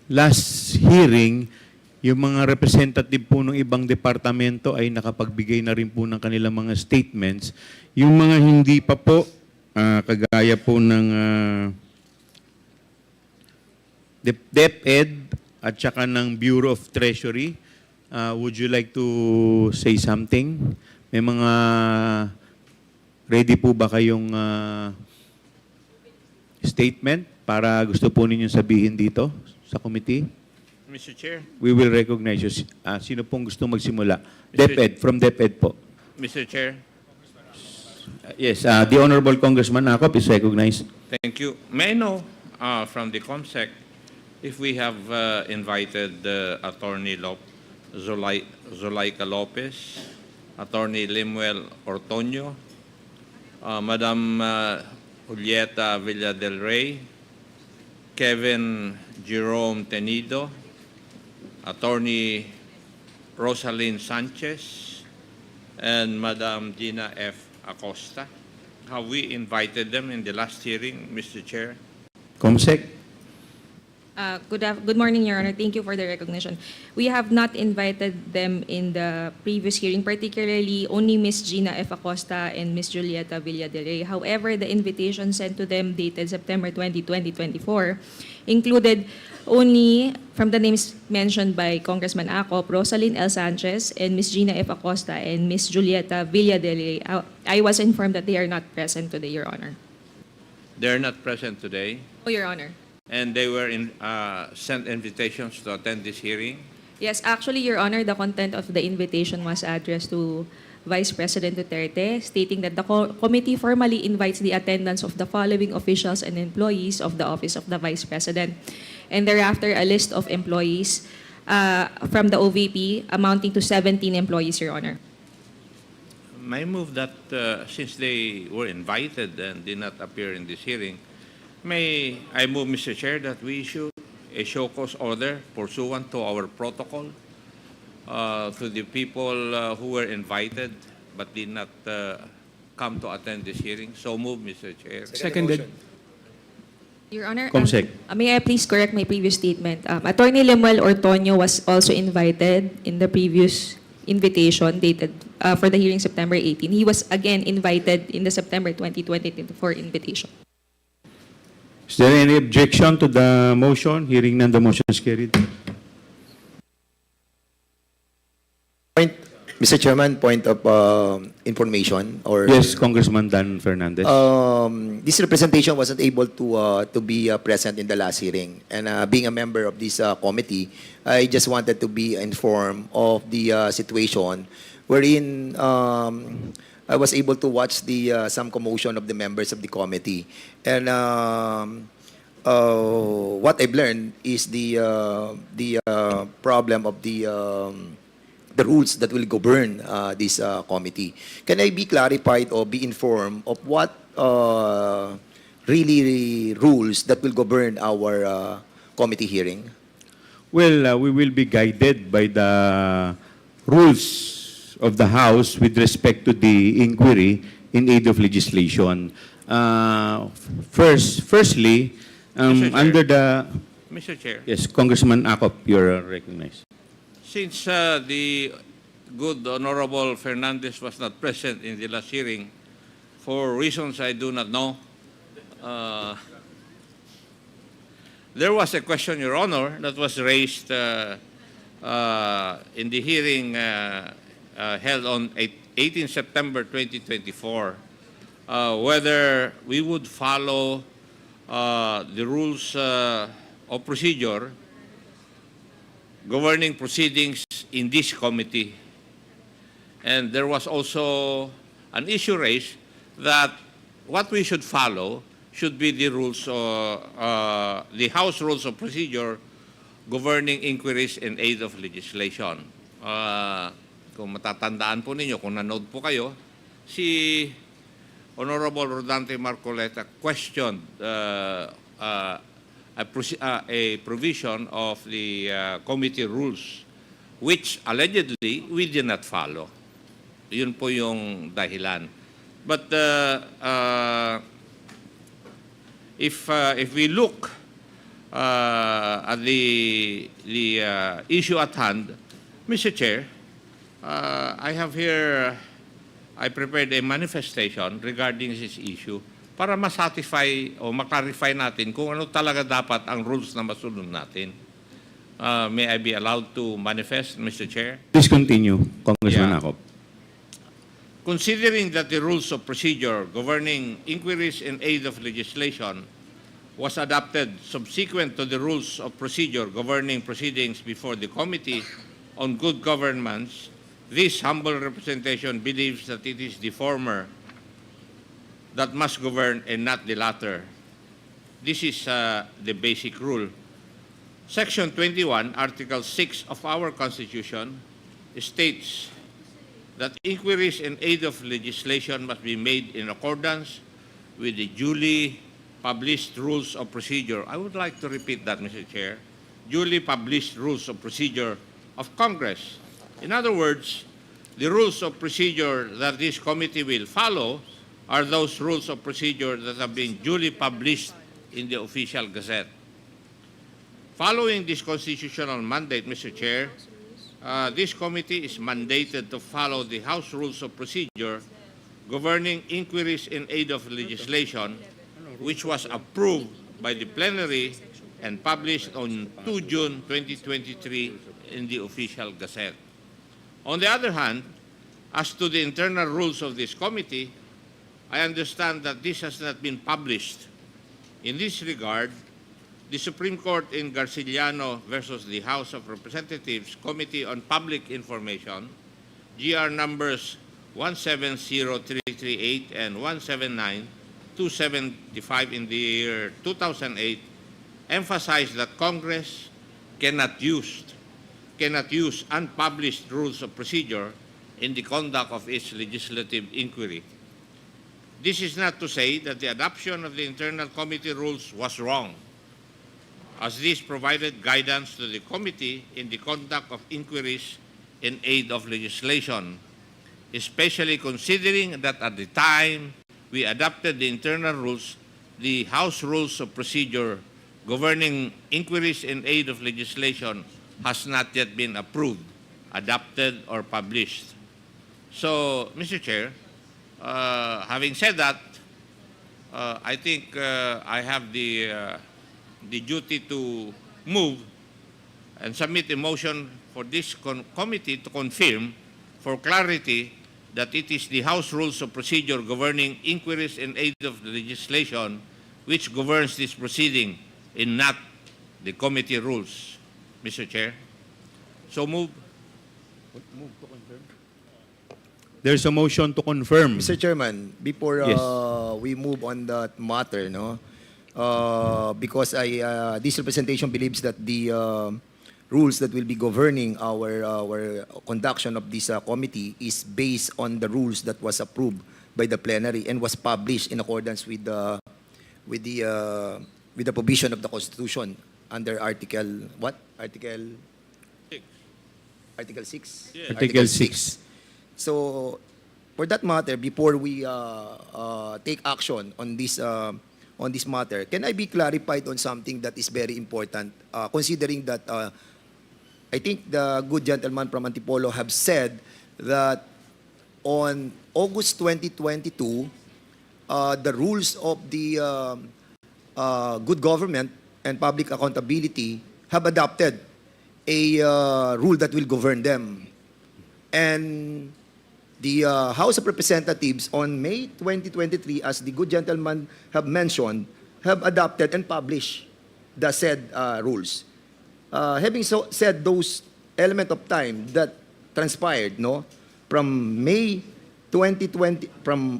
last hearing, yung mga representative po ng ibang departamento ay nakapagbigay na rin po ng kanilang mga statements. Yung mga hindi pa po, kagaya po ng DepEd at saka ng Bureau of Treasury, would you like to say something? May mga ready po ba kayong statement para gusto po ninyong sabihin dito sa committee? Mr. Chair. We will recognize you. Sino pong gusto magsimula? DepEd, from DepEd po. Mr. Chair. Yes, the Honorable Congressman Acop is recognized. Thank you. May I know from the COMSEC if we have invited Attorney Zulaika Lopez, Attorney Limuel Ortonio, Madam Julieta Villa del Rey, Kevin Jerome Tenido, Attorney Rosalyn Sanchez, and Madam Gina F. Acosta. Have we invited them in the last hearing, Mr. Chair? COMSEC. Good morning, Your Honor. Thank you for the recognition. We have not invited them in the previous hearing, particularly only Ms. Gina F. Acosta and Ms. Julieta Villa del Rey. However, the invitation sent to them dated September 20, 2024 included only, from the names mentioned by Congressman Acop, Rosalyn L. Sanchez and Ms. Gina F. Acosta and Ms. Julieta Villa del Rey. I was informed that they are not present today, Your Honor. They're not present today, Oh, Your Honor. and they were sent invitations to attend this hearing. Yes, actually, Your Honor, the content of the invitation was addressed to Vice President Duterte, stating that the committee formally invites the attendance of the following officials and employees of the Office of the Vice President, and thereafter a list of employees from the OVP amounting to 17 employees, Your Honor. May I move that since they were invited and did not appear in this hearing, may I move, Mr. Chair, that we issue a show cause order pursuant to our protocol to the people who were invited but did not come to attend this hearing. So move, Mr. Chair. Seconded. Your Honor, Comsec. may I please correct my previous statement? Attorney Lemuel Ortonio was also invited in the previous invitation dated for the hearing September 18. He was again invited in the September 2024 invitation. Is there any objection to the motion? Hearing none, the motion is carried. Mr. Chairman, point of information or Yes, Congressman Dan Fernandez. this representation wasn't able to be present in the last hearing, and being a member of this committee, I just wanted to be informed of the situation wherein I was able to watch the some commotion of the members of the committee, and what I've learned is the problem of the rules that will govern this committee. Can I be clarified or be informed of what really rules that will govern our committee hearing? Well, we will be guided by the rules of the House with respect to the inquiry in aid of legislation. Firstly, Mr. Chair. under the... Mr. Chair. Yes, Congressman Acop, you're recognized. Since the good Honorable Fernandez was not present in the last hearing, for reasons I do not know, there was a question, Your Honor, that was raised in the hearing held on 18 September 2024, whether we would follow the rules of procedure governing proceedings in this committee. And there was also an issue raised that what we should follow should be the rules, the House Rules of Procedure governing inquiries in aid of legislation. Kung matatandaan po ninyo, kung nanood po kayo, si Honorable Rodante Marcoleta questioned a provision of the committee rules which allegedly we did not follow. Yun po yung dahilan. But if we look at the issue at hand, Mr. Chair, I have here, I prepared a manifestation regarding this issue para masatisfy o maklarify natin kung ano talaga dapat ang rules na masunod natin. May I be allowed to manifest, Mr. Chair? Please continue, Congressman Yeah. Acop. Considering that the rules of procedure governing inquiries in aid of legislation was adopted subsequent to the rules of procedure governing proceedings before the Committee on Good Governance, this humble representation believes that it is the former that must govern and not the latter. This is the basic rule. Section 21, Article 6 of our Constitution states that inquiries in aid of legislation must be made in accordance with the duly published rules of procedure. I would like to repeat that, Mr. Chair. Duly published rules of procedure of Congress. In other words, the rules of procedure that this committee will follow are those rules of procedure that have been duly published in the official gazette. Following this constitutional mandate, Mr. Chair, this committee is mandated to follow the House Rules of Procedure governing inquiries in aid of legislation, which was approved by the plenary and published on 2 June 2023 in the official gazette. On the other hand, as to the internal rules of this committee, I understand that this has not been published. In this regard, the Supreme Court in Garciliano versus the House of Representatives Committee on Public Information, GR numbers 170338 and 179275 in the year 2008, emphasized that Congress cannot use unpublished rules of procedure in the conduct of its legislative inquiry. This is not to say that the adoption of the internal committee rules was wrong, as this provided guidance to the committee in the conduct of inquiries in aid of legislation, especially considering that at the time we adopted the internal rules, the House Rules of Procedure governing inquiries in aid of legislation has not yet been approved, adopted, or published. So, Mr. Chair, having said that, I think I have the duty to move and submit a motion for this committee to confirm for clarity that it is the House Rules of Procedure governing inquiries in aid of the legislation which governs this proceeding and not the committee rules. Mr. Chair. So move. There's a motion to confirm. Mr. Chairman, before Yes. we move on that matter, no, because this representation believes that the rules that will be governing our conduction of this committee is based on the rules that was approved by the plenary and was published in accordance with the provision of the Constitution under Article what? Article 6. Yes. Article 6. So, for that matter, before we take action on this matter, can I be clarified on something that is very important, considering that I think the good gentleman from Antipolo have said that on August 2022, the rules of the good government and public accountability have adopted a rule that will govern them. And the House of Representatives on May 2023, as the good gentleman have mentioned, have adopted and published the said rules. Having said those element of time that transpired, no, from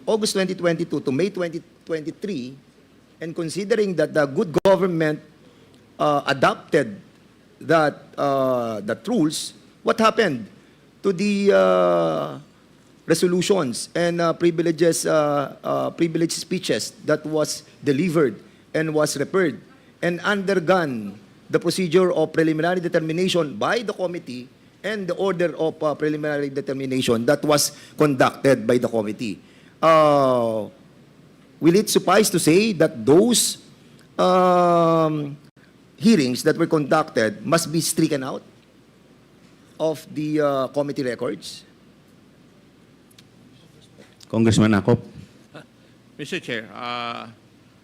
August 2022 to May 2023, and considering that the good government adopted that rules, what happened to the resolutions and privileged speeches that was delivered and was referred and undergone the procedure of preliminary determination by the committee and the order of preliminary determination that was conducted by the committee? Will it suffice to say that those hearings that were conducted must be stricken out of the committee records? Congressman Akop. Mr. Chair,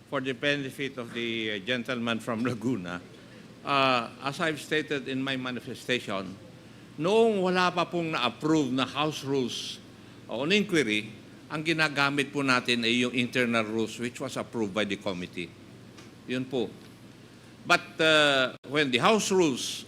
for the benefit of the gentleman from Laguna, as I've stated in my manifestation, noong wala pa pong na-approve na House Rules on Inquiry, ang ginagamit po natin ay yung internal rules which was approved by the committee. Yun po. But when the House Rules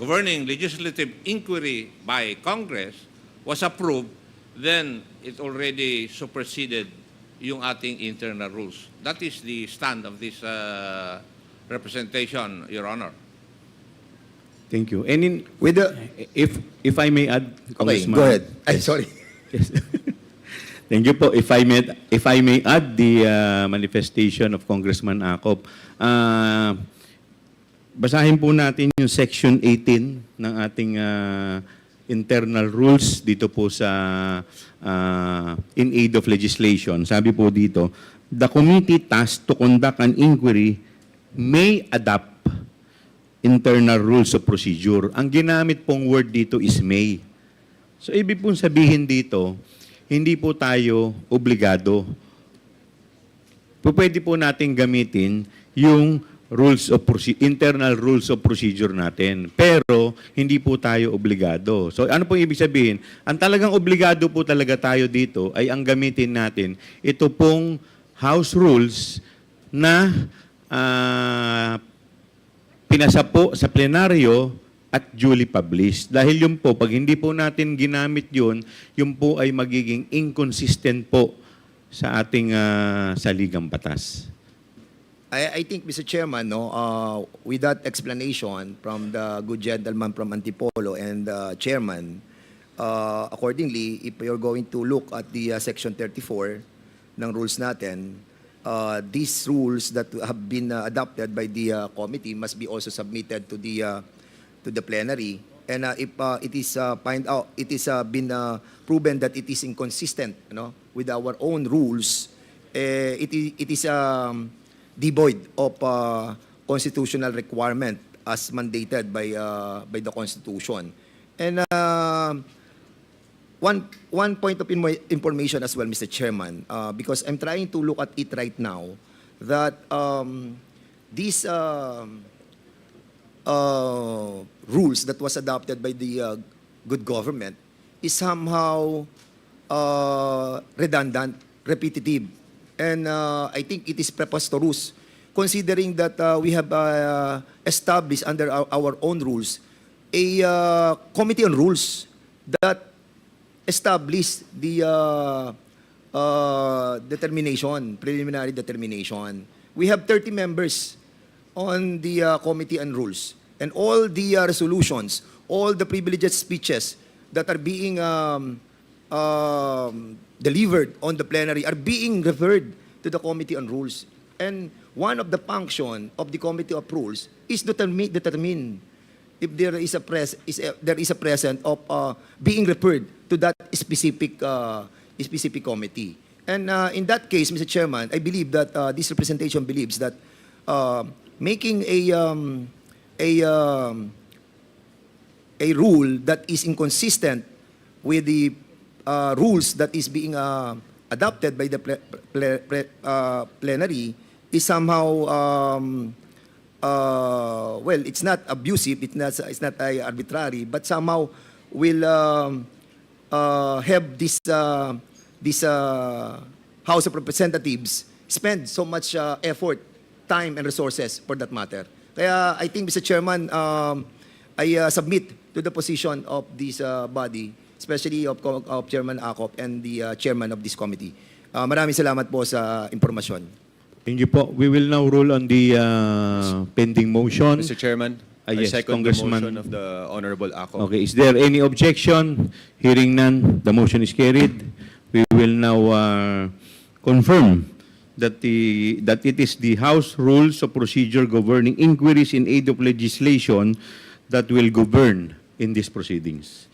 governing legislative inquiry by Congress was approved, then it already superseded yung ating internal rules. That is the stand of this representation, Your Honor. Thank you. And in, With the, if I may add, okay, Congressman. go ahead. Ay, sorry. Yes. Thank you po. If I may add the manifestation of Congressman Akop, basahin po natin yung Section 18 ng ating internal rules dito po sa in aid of legislation. Sabi po dito, the committee tasked to conduct an inquiry may adopt internal rules of procedure. Ang ginamit pong word dito is may. So ibig pong sabihin dito, hindi po tayo obligado. Pwede po natin gamitin yung internal rules of procedure natin. Pero, hindi po tayo obligado. So, ano po ibig sabihin? Ang talagang obligado po talaga tayo dito ay ang gamitin natin, ito pong House Rules na pinasa po sa plenaryo at duly published. Dahil yun po, pag hindi po natin ginamit yun po ay magiging inconsistent po sa ating saligang batas. I think, Mr. Chairman, no, with that explanation from the good gentleman from Antipolo and the chairman, accordingly, if you're going to look at the Section 34 ng rules natin, these rules that have been adopted by the committee must be also submitted to the plenary. And if it is been proven that it is inconsistent, with our own rules, it is devoid of constitutional requirement as mandated by the Constitution. And one point of information as well, Mr. Chairman, because I'm trying to look at it right now, that these rules that was adopted by the good government is somehow redundant, repetitive. And I think it is preposterous, considering that we have established under our own rules a committee on rules that established the preliminary determination. We have 30 members on the committee on rules, and all the resolutions, all the privileged speeches that are being delivered on the plenary are being referred to the Committee on Rules. And one of the function of the Committee of Rules is to determine if there is a present of being referred to that specific committee. And in that case, Mr. Chairman, I believe that this representation believes that making a rule that is inconsistent with the rules that is being adopted by the plenary is somehow well, it's not abusive, it's not arbitrary, but somehow will have this House of Representatives spend so much effort, time, and resources for that matter. Kaya I think, Mr. Chairman, I submit to the position of this body, especially of Chairman Akop and the chairman of this committee. Maraming salamat po sa impormasyon. Thank you po. We will now rule on the pending motion. Mr. Chairman, I yes, second Congressman. the motion of the Honorable Ako. Okay, is there any objection? Hearing none, the motion is carried. We will now confirm that it is the House Rules of Procedure governing inquiries in aid of legislation that will govern in these proceedings.